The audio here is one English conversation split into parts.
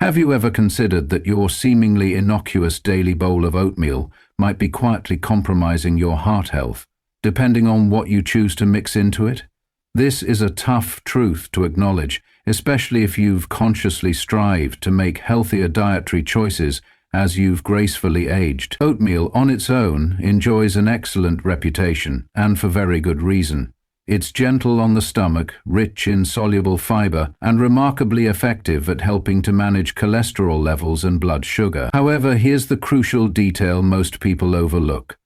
Have you ever considered that your seemingly innocuous daily bowl of oatmeal might be quietly compromising your heart health, depending on what you choose to mix into it? This is a tough truth to acknowledge, especially if you've consciously strived to make healthier dietary choices as you've gracefully aged. Oatmeal on its own enjoys an excellent reputation, and for very good reason. It's gentle on the stomach, rich in soluble fiber, and remarkably effective at helping to manage cholesterol levels and blood sugar. However, here's the crucial detail most people overlook.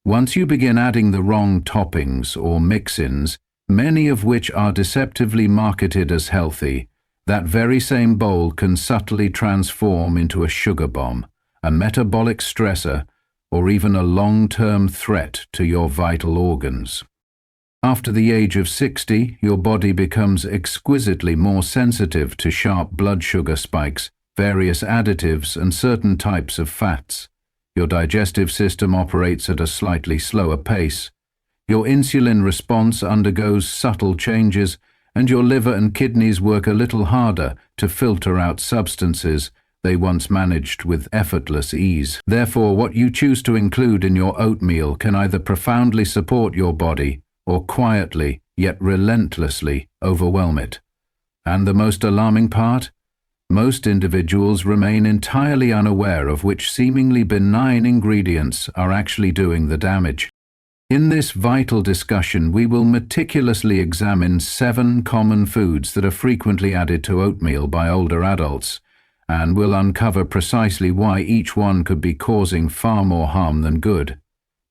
Once you begin adding the wrong toppings or mix-ins, many of which are deceptively marketed as healthy, that very same bowl can subtly transform into a sugar bomb, a metabolic stressor, or even a long-term threat to your vital organs. After the age of 60, your body becomes exquisitely more sensitive to sharp blood sugar spikes, various additives, and certain types of fats. Your digestive system operates at a slightly slower pace. Your insulin response undergoes subtle changes, and your liver and kidneys work a little harder to filter out substances they once managed with effortless ease. Therefore, what you choose to include in your oatmeal can either profoundly support your body or quietly, yet relentlessly, overwhelm it. And the most alarming part? Most individuals remain entirely unaware of which seemingly benign ingredients are actually doing the damage. In this vital discussion, we will meticulously examine 7 common foods that are frequently added to oatmeal by older adults, and we'll uncover precisely why each one could be causing far more harm than good.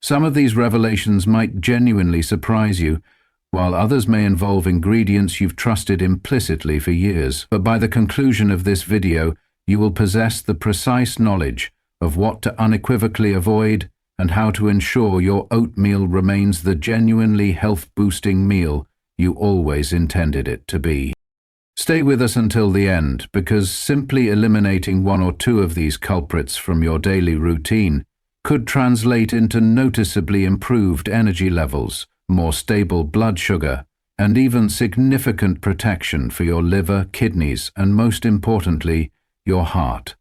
Some of these revelations might genuinely surprise you, while others may involve ingredients you've trusted implicitly for years. But by the conclusion of this video, you will possess the precise knowledge of what to unequivocally avoid and how to ensure your oatmeal remains the genuinely health-boosting meal you always intended it to be. Stay with us until the end, because simply eliminating 1 or 2 of these culprits from your daily routine could translate into noticeably improved energy levels, more stable blood sugar, and even significant protection for your liver, kidneys, and most importantly, your heart.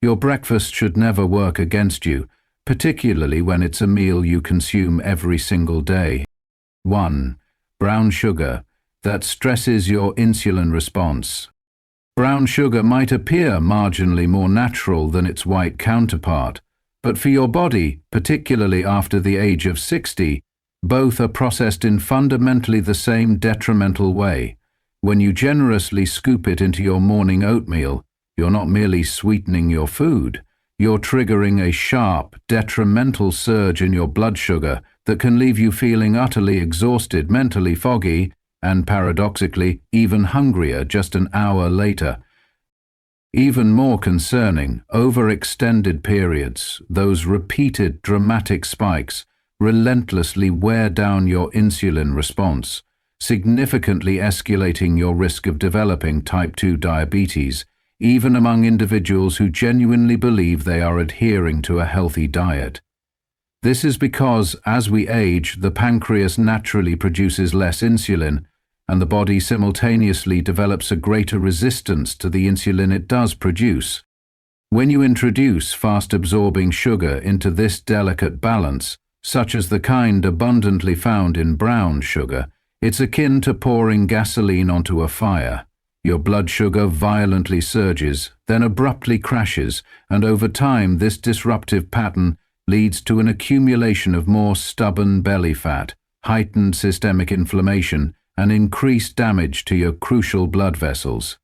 Your breakfast should never work against you, particularly when it's a meal you consume every single day. 1. Brown sugar that stresses your insulin response. Brown sugar might appear marginally more natural than its white counterpart, but for your body, particularly after the age of 60, both are processed in fundamentally the same detrimental way. When you generously scoop it into your morning oatmeal, you're not merely sweetening your food, you're triggering a sharp, detrimental surge in your blood sugar that can leave you feeling utterly exhausted, mentally foggy, and paradoxically, even hungrier just an hour later. Even more concerning, over extended periods, those repeated dramatic spikes relentlessly wear down your insulin response, significantly escalating your risk of developing type 2 diabetes, even among individuals who genuinely believe they are adhering to a healthy diet. This is because, as we age, the pancreas naturally produces less insulin, and the body simultaneously develops a greater resistance to the insulin it does produce. When you introduce fast-absorbing sugar into this delicate balance, such as the kind abundantly found in brown sugar, it's akin to pouring gasoline onto a fire. Your blood sugar violently surges, then abruptly crashes, and over time this disruptive pattern leads to an accumulation of more stubborn belly fat, heightened systemic inflammation, and increased damage to your crucial blood vessels.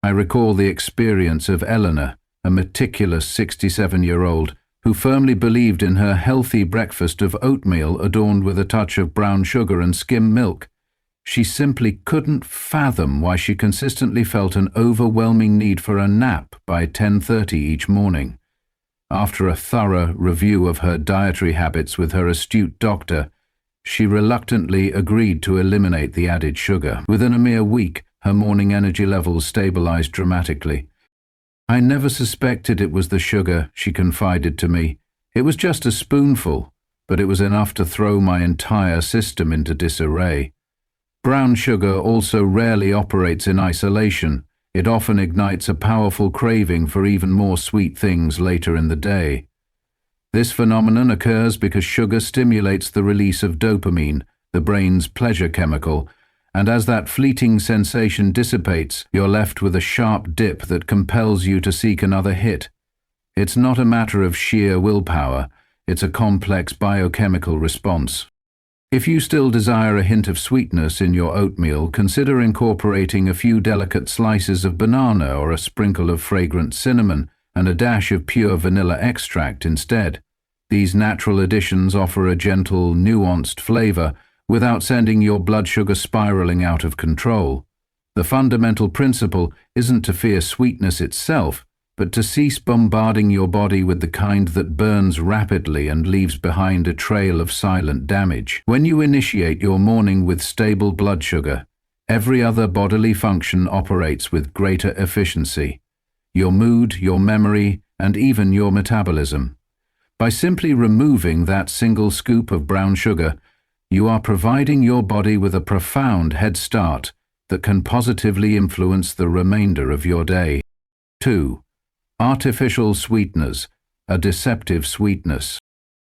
I recall the experience of Eleanor, a meticulous 67-year-old who firmly believed in her healthy breakfast of oatmeal adorned with a touch of brown sugar and skim milk. She simply couldn't fathom why she consistently felt an overwhelming need for a nap by 10:30 each morning. After a thorough review of her dietary habits with her astute doctor, she reluctantly agreed to eliminate the added sugar. Within a mere week, her morning energy levels stabilized dramatically. "I never suspected it was the sugar," she confided to me. "It was just a spoonful, but it was enough to throw my entire system into disarray." Brown sugar also rarely operates in isolation. it often ignites a powerful craving for even more sweet things later in the day. This phenomenon occurs because sugar stimulates the release of dopamine, the brain's pleasure chemical, and as that fleeting sensation dissipates, you're left with a sharp dip that compels you to seek another hit. It's not a matter of sheer willpower, it's a complex biochemical response. If you still desire a hint of sweetness in your oatmeal, consider incorporating a few delicate slices of banana or a sprinkle of fragrant cinnamon and a dash of pure vanilla extract instead. These natural additions offer a gentle, nuanced flavor without sending your blood sugar spiraling out of control. The fundamental principle isn't to fear sweetness itself, but to cease bombarding your body with the kind that burns rapidly and leaves behind a trail of silent damage. When you initiate your morning with stable blood sugar, every other bodily function operates with greater efficiency. Your mood, your memory, and even your metabolism. By simply removing that single scoop of brown sugar, you are providing your body with a profound head start that can positively influence the remainder of your day. 2. Artificial sweeteners, a deceptive sweetness.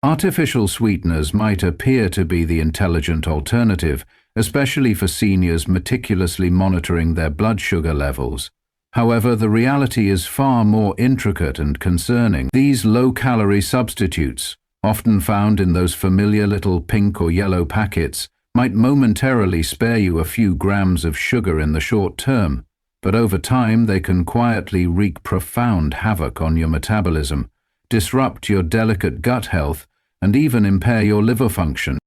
Artificial sweeteners might appear to be the intelligent alternative, especially for seniors meticulously monitoring their blood sugar levels. However, the reality is far more intricate and concerning. These low-calorie substitutes, often found in those familiar little pink or yellow packets, might momentarily spare you a few grams of sugar in the short term, but over time they can quietly wreak profound havoc on your metabolism, disrupt your delicate gut health, and even impair your liver function.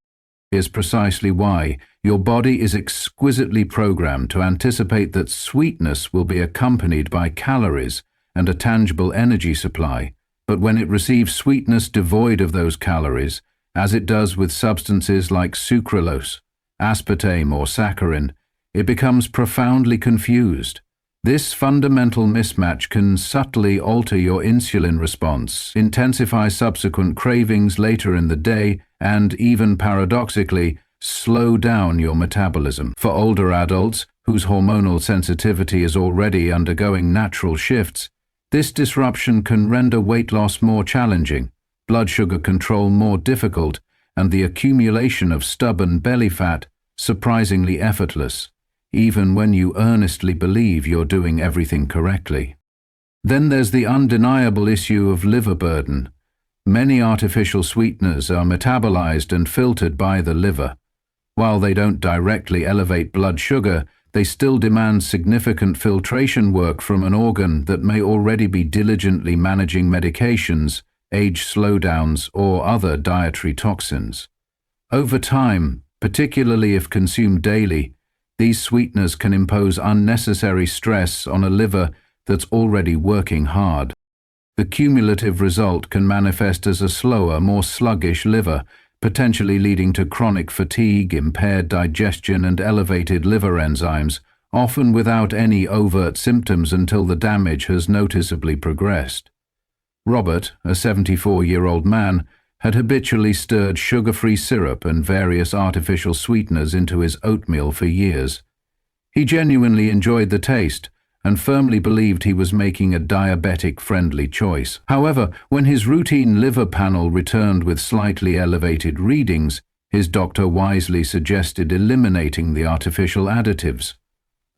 Here's precisely why. Your body is exquisitely programmed to anticipate that sweetness will be accompanied by calories and a tangible energy supply, but when it receives sweetness devoid of those calories, as it does with substances like sucralose, aspartame, or saccharin, it becomes profoundly confused. This fundamental mismatch can subtly alter your insulin response, intensify subsequent cravings later in the day, and even paradoxically, slow down your metabolism. For older adults, whose hormonal sensitivity is already undergoing natural shifts, this disruption can render weight loss more challenging, blood sugar control more difficult, and the accumulation of stubborn belly fat surprisingly effortless, even when you earnestly believe you're doing everything correctly. Then there's the undeniable issue of liver burden. Many artificial sweeteners are metabolized and filtered by the liver. While they don't directly elevate blood sugar, they still demand significant filtration work from an organ that may already be diligently managing medications, age slowdowns, or other dietary toxins. Over time, particularly if consumed daily, these sweeteners can impose unnecessary stress on a liver that's already working hard. The cumulative result can manifest as a slower, more sluggish liver, potentially leading to chronic fatigue, impaired digestion, and elevated liver enzymes, often without any overt symptoms until the damage has noticeably progressed. Robert, a 74-year-old man, had habitually stirred sugar-free syrup and various artificial sweeteners into his oatmeal for years. He genuinely enjoyed the taste and firmly believed he was making a diabetic-friendly choice. However, when his routine liver panel returned with slightly elevated readings, his doctor wisely suggested eliminating the artificial additives.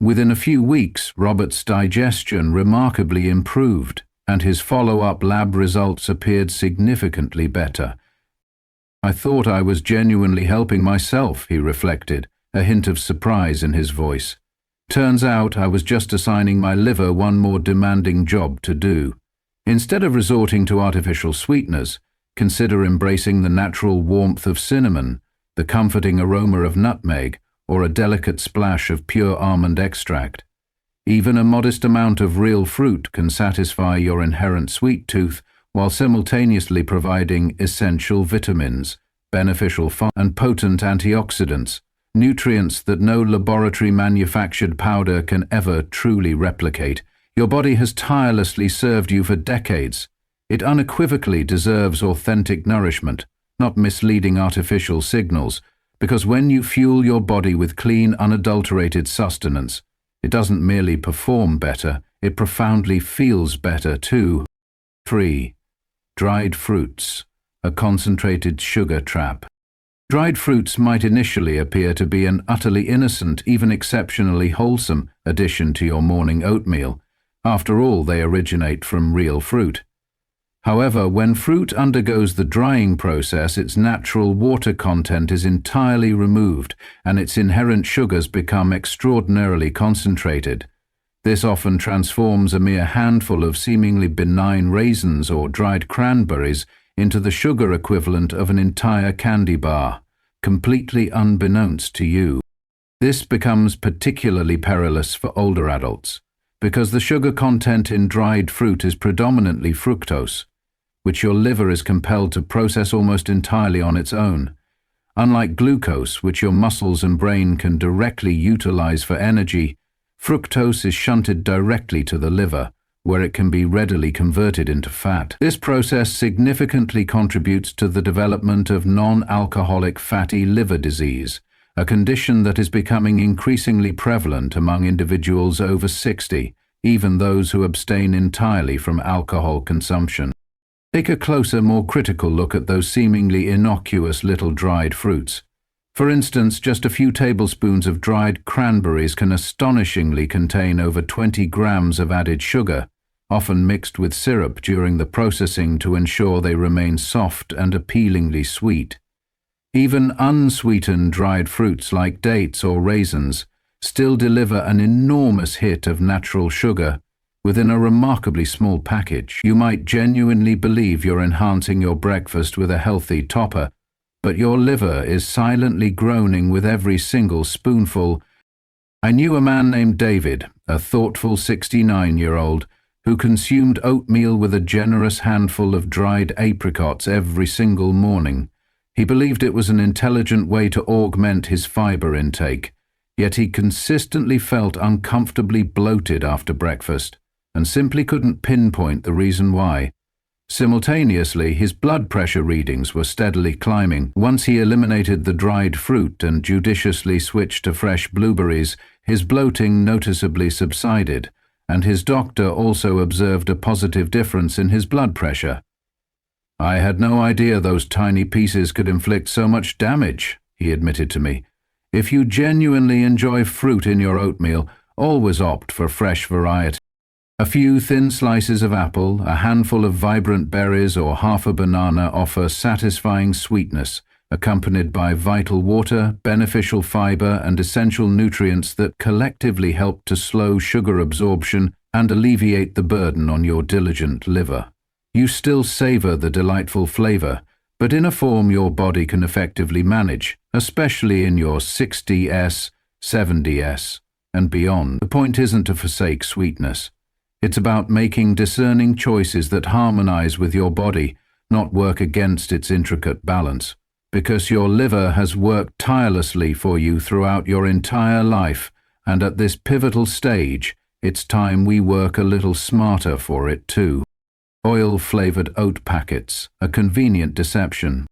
Within a few weeks, Robert's digestion remarkably improved, and his follow-up lab results appeared significantly better. "I thought I was genuinely helping myself," he reflected, a hint of surprise in his voice. "Turns out I was just assigning my liver one more demanding job to do. Instead of resorting to artificial sweeteners, consider embracing the natural warmth of cinnamon, the comforting aroma of nutmeg, or a delicate splash of pure almond extract. Even a modest amount of real fruit can satisfy your inherent sweet tooth while simultaneously providing essential vitamins, beneficial fat, and potent antioxidants, nutrients that no laboratory-manufactured powder can ever truly replicate. Your body has tirelessly served you for decades. It unequivocally deserves authentic nourishment, not misleading artificial signals, because when you fuel your body with clean, unadulterated sustenance, It doesn't merely perform better, it profoundly feels better too. 3. Dried fruits, a concentrated sugar trap. Dried fruits might initially appear to be an utterly innocent, even exceptionally wholesome addition to your morning oatmeal. After all, they originate from real fruit. However, when fruit undergoes the drying process, its natural water content is entirely removed and its inherent sugars become extraordinarily concentrated. This often transforms a mere handful of seemingly benign raisins or dried cranberries into the sugar equivalent of an entire candy bar, completely unbeknownst to you. This becomes particularly perilous for older adults, because the sugar content in dried fruit is predominantly fructose, which your liver is compelled to process almost entirely on its own. Unlike glucose, which your muscles and brain can directly utilize for energy, fructose is shunted directly to the liver, where it can be readily converted into fat. This process significantly contributes to the development of non-alcoholic fatty liver disease, a condition that is becoming increasingly prevalent among individuals over 60, even those who abstain entirely from alcohol consumption. Take a closer, more critical look at those seemingly innocuous little dried fruits. For instance, just a few tablespoons of dried cranberries can astonishingly contain over 20 grams of added sugar, often mixed with syrup during the processing to ensure they remain soft and appealingly sweet. Even unsweetened dried fruits like dates or raisins still deliver an enormous hit of natural sugar within a remarkably small package. You might genuinely believe you're enhancing your breakfast with a healthy topper, but your liver is silently groaning with every single spoonful. I knew a man named David, a thoughtful 69-year-old, who consumed oatmeal with a generous handful of dried apricots every single morning. He believed it was an intelligent way to augment his fiber intake, yet he consistently felt uncomfortably bloated after breakfast, and simply couldn't pinpoint the reason why. Simultaneously, his blood pressure readings were steadily climbing. Once he eliminated the dried fruit and judiciously switched to fresh blueberries, his bloating noticeably subsided, and his doctor also observed a positive difference in his blood pressure. "I had no idea those tiny pieces could inflict so much damage," he admitted to me. "If you genuinely enjoy fruit in your oatmeal, always opt for fresh variety. A few thin slices of apple, a handful of vibrant berries, or half a banana offer satisfying sweetness, accompanied by vital water, beneficial fiber, and essential nutrients that collectively help to slow sugar absorption and alleviate the burden on your diligent liver. You still savor the delightful flavor, but in a form your body can effectively manage, especially in your 60s, 70s, and beyond. The point isn't to forsake sweetness. It's about making discerning choices that harmonize with your body, not work against its intricate balance. Because your liver has worked tirelessly for you throughout your entire life, and at this pivotal stage, it's time we work a little smarter for it too. Oil-flavored oat packets, a convenient deception.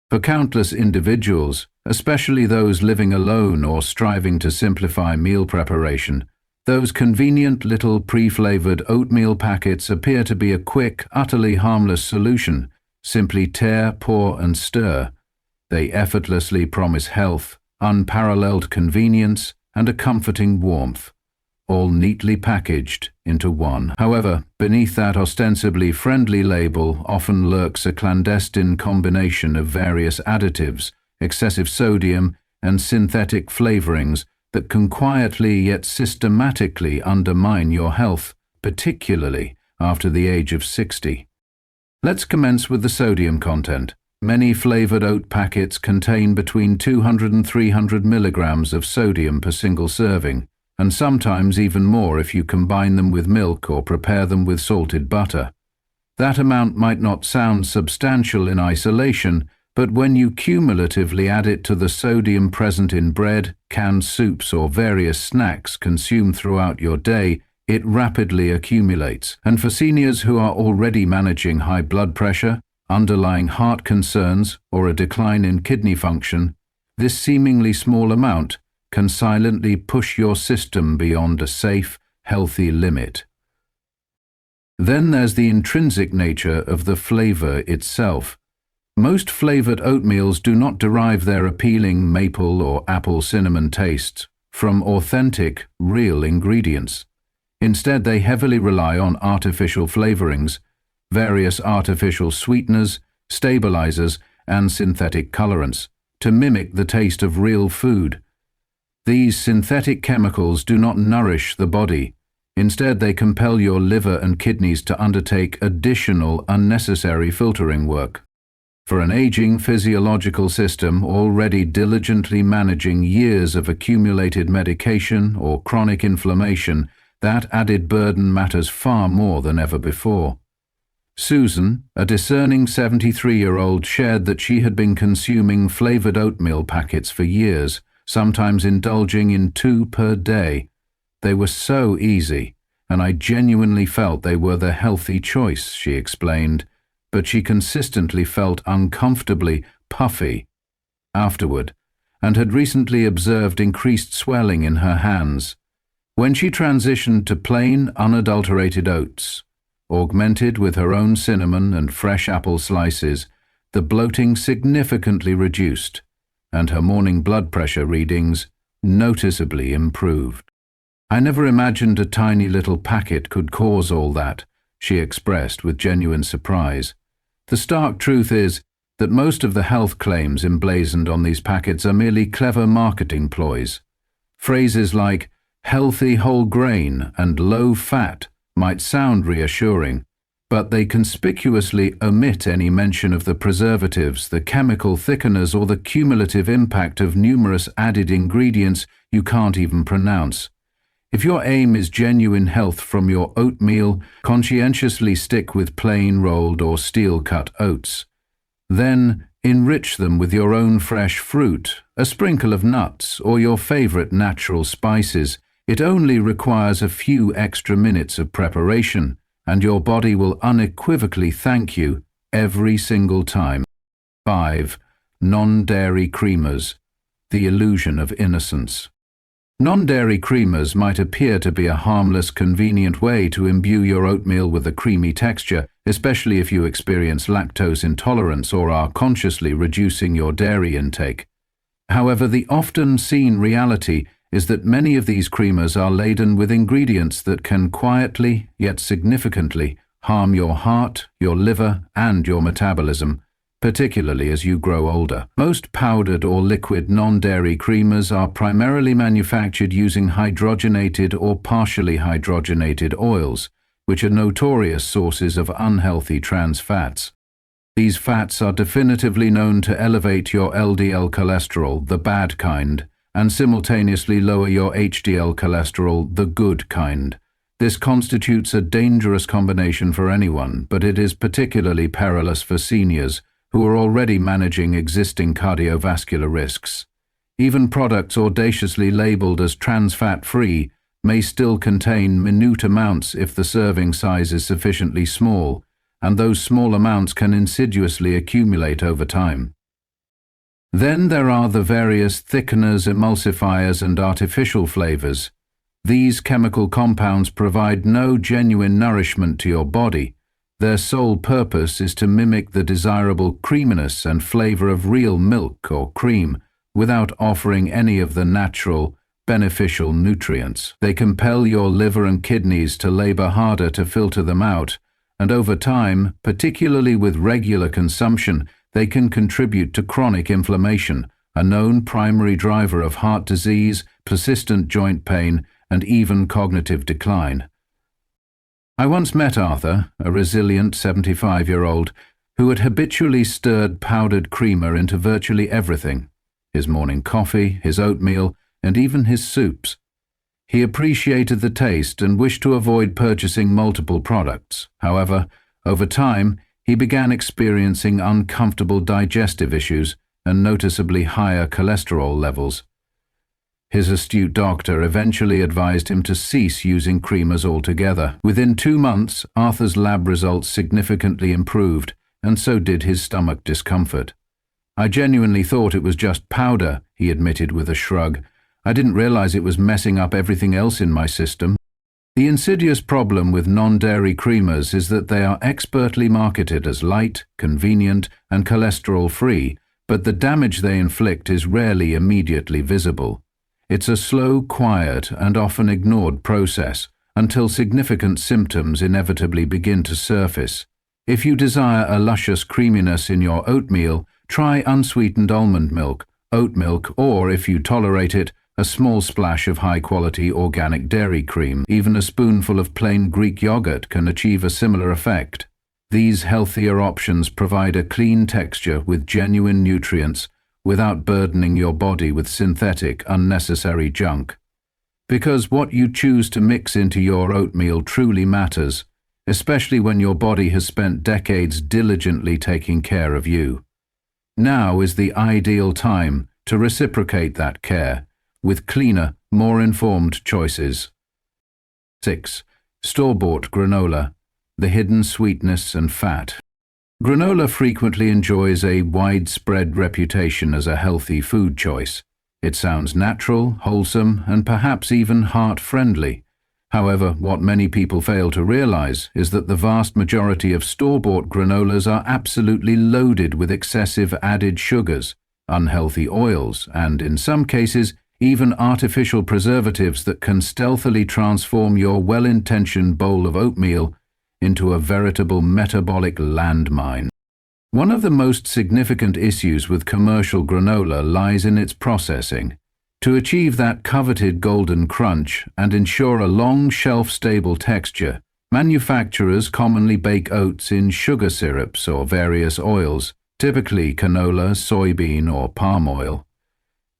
For countless individuals, especially those living alone or striving to simplify meal preparation, those convenient little pre-flavored oatmeal packets appear to be a quick, utterly harmless solution. Simply tear, pour, and stir. They effortlessly promise health, unparalleled convenience, and a comforting warmth, all neatly packaged into one. However, beneath that ostensibly friendly label often lurks a clandestine combination of various additives, excessive sodium, and synthetic flavorings that can quietly yet systematically undermine your health, particularly after the age of 60. Let's commence with the sodium content. Many flavored oat packets contain between 200 and 300 milligrams of sodium per single serving, and sometimes even more if you combine them with milk or prepare them with salted butter. That amount might not sound substantial in isolation, but when you cumulatively add it to the sodium present in bread, canned soups, or various snacks consumed throughout your day, it rapidly accumulates. And for seniors who are already managing high blood pressure, underlying heart concerns, or a decline in kidney function, this seemingly small amount can silently push your system beyond a safe, healthy limit. Then there's the intrinsic nature of the flavor itself. Most flavored oatmeals do not derive their appealing maple or apple cinnamon tastes from authentic, real ingredients. Instead, they heavily rely on artificial flavorings, various artificial sweeteners, stabilizers, and synthetic colorants to mimic the taste of real food. These synthetic chemicals do not nourish the body. Instead, they compel your liver and kidneys to undertake additional, unnecessary filtering work. For an aging physiological system already diligently managing years of accumulated medication or chronic inflammation, that added burden matters far more than ever before. Susan, a discerning 73-year-old, shared that she had been consuming flavored oatmeal packets for years, sometimes indulging in 2 per day. They were so easy, and I genuinely felt they were the healthy choice, she explained, but she consistently felt uncomfortably puffy afterward, and had recently observed increased swelling in her hands. When she transitioned to plain, unadulterated oats, augmented with her own cinnamon and fresh apple slices, the bloating significantly reduced, and her morning blood pressure readings noticeably improved. "I never imagined a tiny little packet could cause all that," she expressed with genuine surprise. The stark truth is that most of the health claims emblazoned on these packets are merely clever marketing ploys. Phrases like healthy whole grain and low fat might sound reassuring, but they conspicuously omit any mention of the preservatives, the chemical thickeners, or the cumulative impact of numerous added ingredients you can't even pronounce. If your aim is genuine health from your oatmeal, conscientiously stick with plain rolled or steel-cut oats. Then enrich them with your own fresh fruit, a sprinkle of nuts, or your favorite natural spices. It only requires a few extra minutes of preparation, and your body will unequivocally thank you every single time. 5. Non-dairy creamers. The illusion of innocence. Non-dairy creamers might appear to be a harmless, convenient way to imbue your oatmeal with a creamy texture, especially if you experience lactose intolerance or are consciously reducing your dairy intake. However, the often seen reality is that many of these creamers are laden with ingredients that can quietly, yet significantly, harm your heart, your liver, and your metabolism, particularly as you grow older. Most powdered or liquid non-dairy creamers are primarily manufactured using hydrogenated or partially hydrogenated oils, which are notorious sources of unhealthy trans fats. These fats are definitively known to elevate your LDL cholesterol, the bad kind, and simultaneously lower your HDL cholesterol, the good kind. This constitutes a dangerous combination for anyone, but it is particularly perilous for seniors who are already managing existing cardiovascular risks. Even products audaciously labeled as trans fat-free may still contain minute amounts if the serving size is sufficiently small, and those small amounts can insidiously accumulate over time. Then there are the various thickeners, emulsifiers, and artificial flavors. These chemical compounds provide no genuine nourishment to your body. Their sole purpose is to mimic the desirable creaminess and flavor of real milk or cream without offering any of the natural, beneficial nutrients. They compel your liver and kidneys to labor harder to filter them out, and over time, particularly with regular consumption, they can contribute to chronic inflammation, a known primary driver of heart disease, persistent joint pain, and even cognitive decline. I once met Arthur, a resilient 75-year-old, who had habitually stirred powdered creamer into virtually everything: his morning coffee, his oatmeal, and even his soups. He appreciated the taste and wished to avoid purchasing multiple products. However, over time, he began experiencing uncomfortable digestive issues and noticeably higher cholesterol levels. His astute doctor eventually advised him to cease using creamers altogether. Within 2 months, Arthur's lab results significantly improved, and so did his stomach discomfort. "I genuinely thought it was just powder," he admitted with a shrug. I didn't realize it was messing up everything else in my system. The insidious problem with non-dairy creamers is that they are expertly marketed as light, convenient, and cholesterol-free, but the damage they inflict is rarely immediately visible. It's a slow, quiet, and often ignored process until significant symptoms inevitably begin to surface. If you desire a luscious creaminess in your oatmeal, try unsweetened almond milk, oat milk, or, if you tolerate it, a small splash of high-quality organic dairy cream. Even a spoonful of plain Greek yogurt can achieve a similar effect. These healthier options provide a clean texture with genuine nutrients without burdening your body with synthetic, unnecessary junk. Because what you choose to mix into your oatmeal truly matters, especially when your body has spent decades diligently taking care of you. Now is the ideal time to reciprocate that care with cleaner, more informed choices. 6. Store-bought granola, the hidden sweetness and fat. Granola frequently enjoys a widespread reputation as a healthy food choice. It sounds natural, wholesome, and perhaps even heart-friendly. However, what many people fail to realize is that the vast majority of store-bought granolas are absolutely loaded with excessive added sugars, unhealthy oils, and, in some cases, even artificial preservatives that can stealthily transform your well-intentioned bowl of oatmeal into a veritable metabolic landmine. One of the most significant issues with commercial granola lies in its processing. To achieve that coveted golden crunch and ensure a long shelf-stable texture, manufacturers commonly bake oats in sugar syrups or various oils, typically canola, soybean, or palm oil.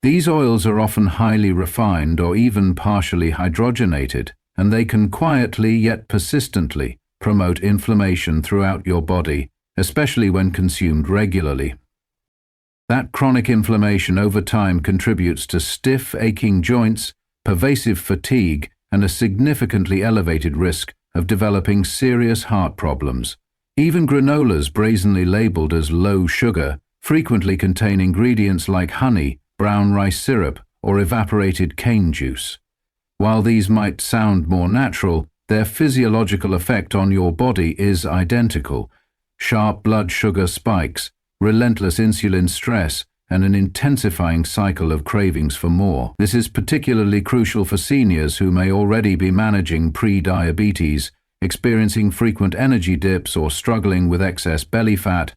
These oils are often highly refined or even partially hydrogenated, and they can quietly yet persistently promote inflammation throughout your body, especially when consumed regularly. That chronic inflammation over time contributes to stiff, aching joints, pervasive fatigue, and a significantly elevated risk of developing serious heart problems. Even granolas brazenly labeled as low sugar frequently contain ingredients like honey, brown rice syrup, or evaporated cane juice. While these might sound more natural, their physiological effect on your body is identical. Sharp blood sugar spikes, relentless insulin stress, and an intensifying cycle of cravings for more. This is particularly crucial for seniors who may already be managing pre-diabetes, experiencing frequent energy dips, or struggling with excess belly fat,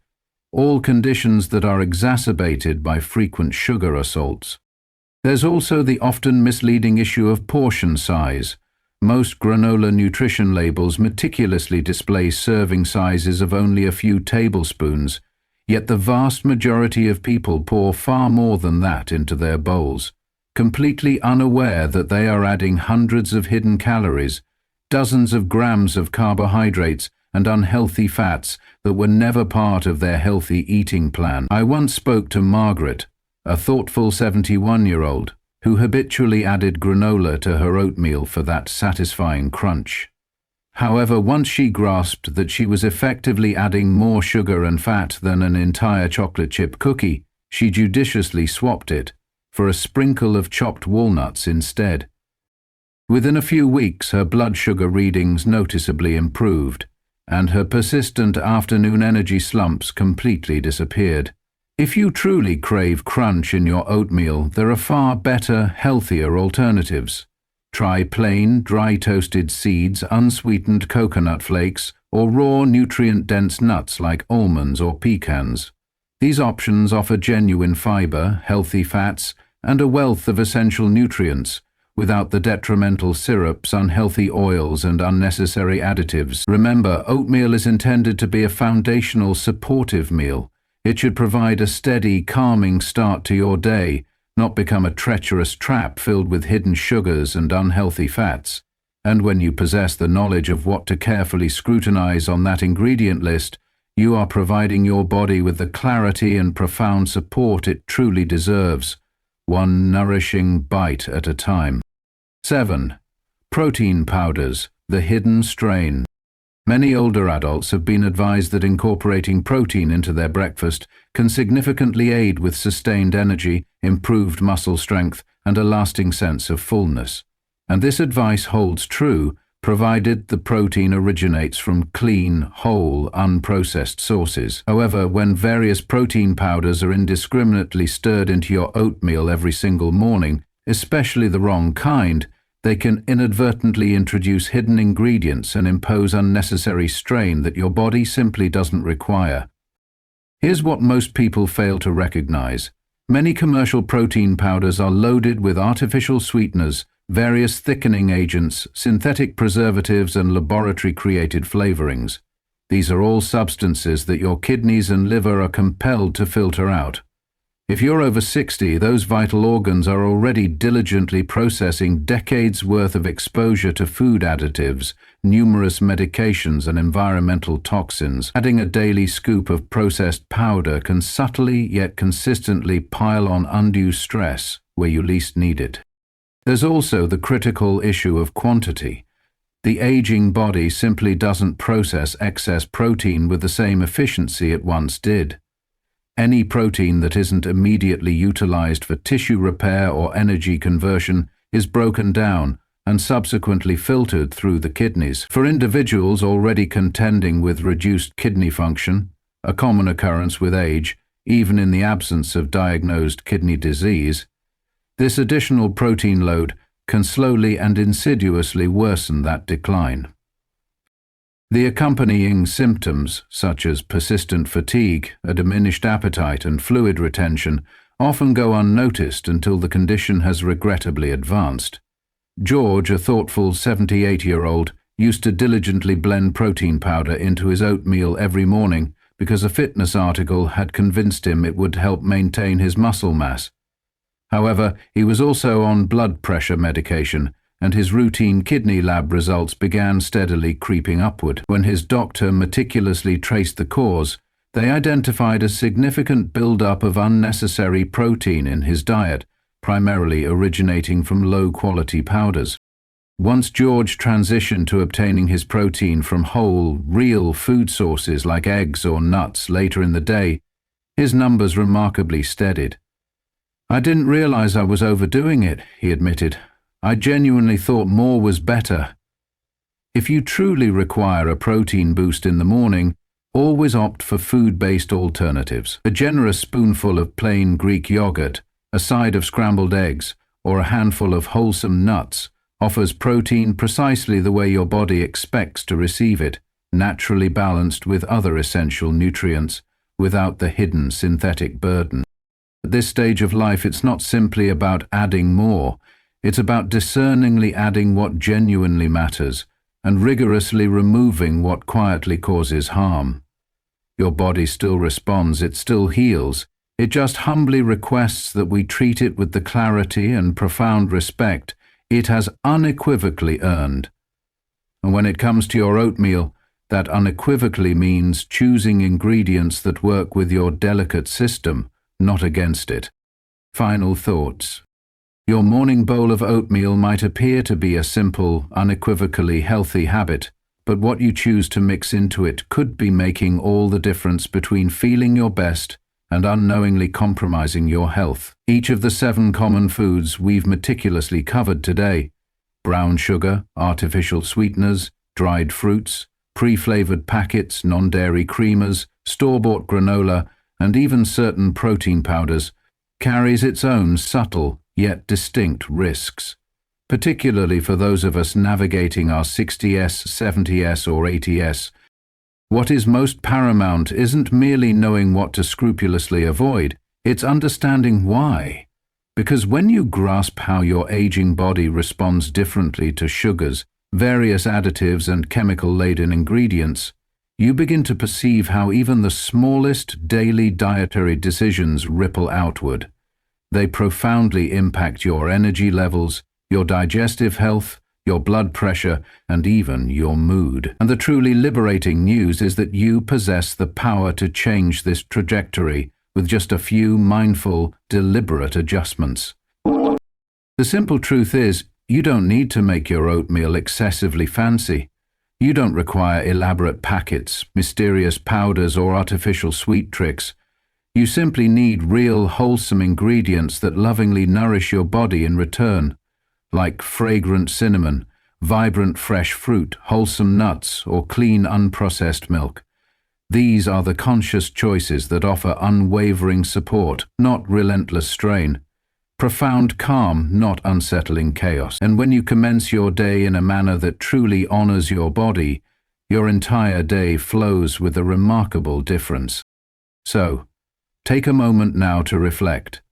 all conditions that are exacerbated by frequent sugar assaults. There's also the often misleading issue of portion size. Most granola nutrition labels meticulously display serving sizes of only a few tablespoons, yet the vast majority of people pour far more than that into their bowls, completely unaware that they are adding hundreds of hidden calories, dozens of grams of carbohydrates, and unhealthy fats that were never part of their healthy eating plan. I once spoke to Margaret, a thoughtful 71-year-old, who habitually added granola to her oatmeal for that satisfying crunch. However, once she grasped that she was effectively adding more sugar and fat than an entire chocolate chip cookie, she judiciously swapped it for a sprinkle of chopped walnuts instead. Within a few weeks, her blood sugar readings noticeably improved, and her persistent afternoon energy slumps completely disappeared. If you truly crave crunch in your oatmeal, there are far better, healthier alternatives. Try plain, dry toasted seeds, unsweetened coconut flakes, or raw, nutrient-dense nuts like almonds or pecans. These options offer genuine fiber, healthy fats, and a wealth of essential nutrients, without the detrimental syrups, unhealthy oils, and unnecessary additives. Remember, oatmeal is intended to be a foundational, supportive meal. It should provide a steady, calming start to your day, not become a treacherous trap filled with hidden sugars and unhealthy fats. And when you possess the knowledge of what to carefully scrutinize on that ingredient list, you are providing your body with the clarity and profound support it truly deserves, one nourishing bite at a time. 7. Protein powders, the hidden strain. Many older adults have been advised that incorporating protein into their breakfast can significantly aid with sustained energy, improved muscle strength, and a lasting sense of fullness. And this advice holds true, provided the protein originates from clean, whole, unprocessed sources. However, when various protein powders are indiscriminately stirred into your oatmeal every single morning, especially the wrong kind, they can inadvertently introduce hidden ingredients and impose unnecessary strain that your body simply doesn't require. Here's what most people fail to recognize. Many commercial protein powders are loaded with artificial sweeteners, various thickening agents, synthetic preservatives, and laboratory-created flavorings. These are all substances that your kidneys and liver are compelled to filter out. If you're over 60, those vital organs are already diligently processing decades' worth of exposure to food additives, numerous medications, and environmental toxins. Adding a daily scoop of processed powder can subtly yet consistently pile on undue stress where you least need it. There's also the critical issue of quantity. The aging body simply doesn't process excess protein with the same efficiency it once did. Any protein that isn't immediately utilized for tissue repair or energy conversion is broken down and subsequently filtered through the kidneys. For individuals already contending with reduced kidney function, a common occurrence with age, even in the absence of diagnosed kidney disease, this additional protein load can slowly and insidiously worsen that decline. The accompanying symptoms, such as persistent fatigue, a diminished appetite, and fluid retention, often go unnoticed until the condition has regrettably advanced. George, a thoughtful 78-year-old, used to diligently blend protein powder into his oatmeal every morning because a fitness article had convinced him it would help maintain his muscle mass. However, he was also on blood pressure medication, and his routine kidney lab results began steadily creeping upward. When his doctor meticulously traced the cause, they identified a significant buildup of unnecessary protein in his diet, primarily originating from low-quality powders. Once George transitioned to obtaining his protein from whole, real food sources like eggs or nuts later in the day, his numbers remarkably steadied. "I didn't realize I was overdoing it," he admitted. "I genuinely thought more was better." If you truly require a protein boost in the morning, always opt for food-based alternatives. A generous spoonful of plain Greek yogurt, a side of scrambled eggs, or a handful of wholesome nuts offers protein precisely the way your body expects to receive it, naturally balanced with other essential nutrients, without the hidden synthetic burden. At this stage of life, it's not simply about adding more. It's about discerningly adding what genuinely matters and rigorously removing what quietly causes harm. Your body still responds, it still heals. It just humbly requests that we treat it with the clarity and profound respect it has unequivocally earned. And when it comes to your oatmeal, that unequivocally means choosing ingredients that work with your delicate system, not against it. Final thoughts. Your morning bowl of oatmeal might appear to be a simple, unequivocally healthy habit, but what you choose to mix into it could be making all the difference between feeling your best and unknowingly compromising your health. Each of the 7 common foods we've meticulously covered today, brown sugar, artificial sweeteners, dried fruits, pre-flavored packets, non-dairy creamers, store-bought granola, and even certain protein powders, carries its own subtle yet distinct risks, particularly for those of us navigating our 60s, 70s, or 80s. What is most paramount isn't merely knowing what to scrupulously avoid, it's understanding why. Because when you grasp how your aging body responds differently to sugars, various additives, and chemical-laden ingredients, you begin to perceive how even the smallest daily dietary decisions ripple outward. They profoundly impact your energy levels, your digestive health, your blood pressure, and even your mood. And the truly liberating news is that you possess the power to change this trajectory with just a few mindful, deliberate adjustments. The simple truth is, you don't need to make your oatmeal excessively fancy. You don't require elaborate packets, mysterious powders, or artificial sweet tricks. You simply need real, wholesome ingredients that lovingly nourish your body in return, like fragrant cinnamon, vibrant fresh fruit, wholesome nuts, or clean unprocessed milk. These are the conscious choices that offer unwavering support, not relentless strain. Profound calm, not unsettling chaos. And when you commence your day in a manner that truly honors your body, your entire day flows with a remarkable difference. So, take a moment now to reflect.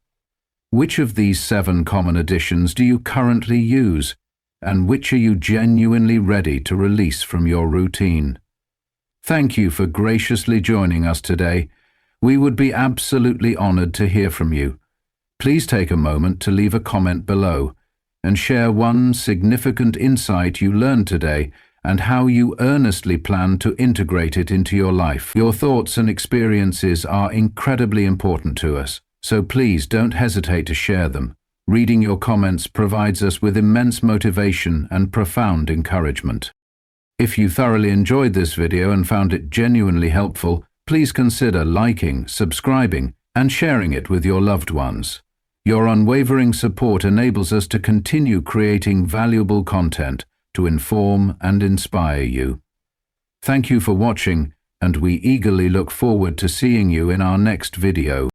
Which of these 7 common additions do you currently use, and which are you genuinely ready to release from your routine? Thank you for graciously joining us today. We would be absolutely honored to hear from you. Please take a moment to leave a comment below and share one significant insight you learned today and how you earnestly plan to integrate it into your life. Your thoughts and experiences are incredibly important to us, so please don't hesitate to share them. Reading your comments provides us with immense motivation and profound encouragement. If you thoroughly enjoyed this video and found it genuinely helpful, please consider liking, subscribing, and sharing it with your loved ones. Your unwavering support enables us to continue creating valuable content to inform and inspire you. Thank you for watching, and we eagerly look forward to seeing you in our next video.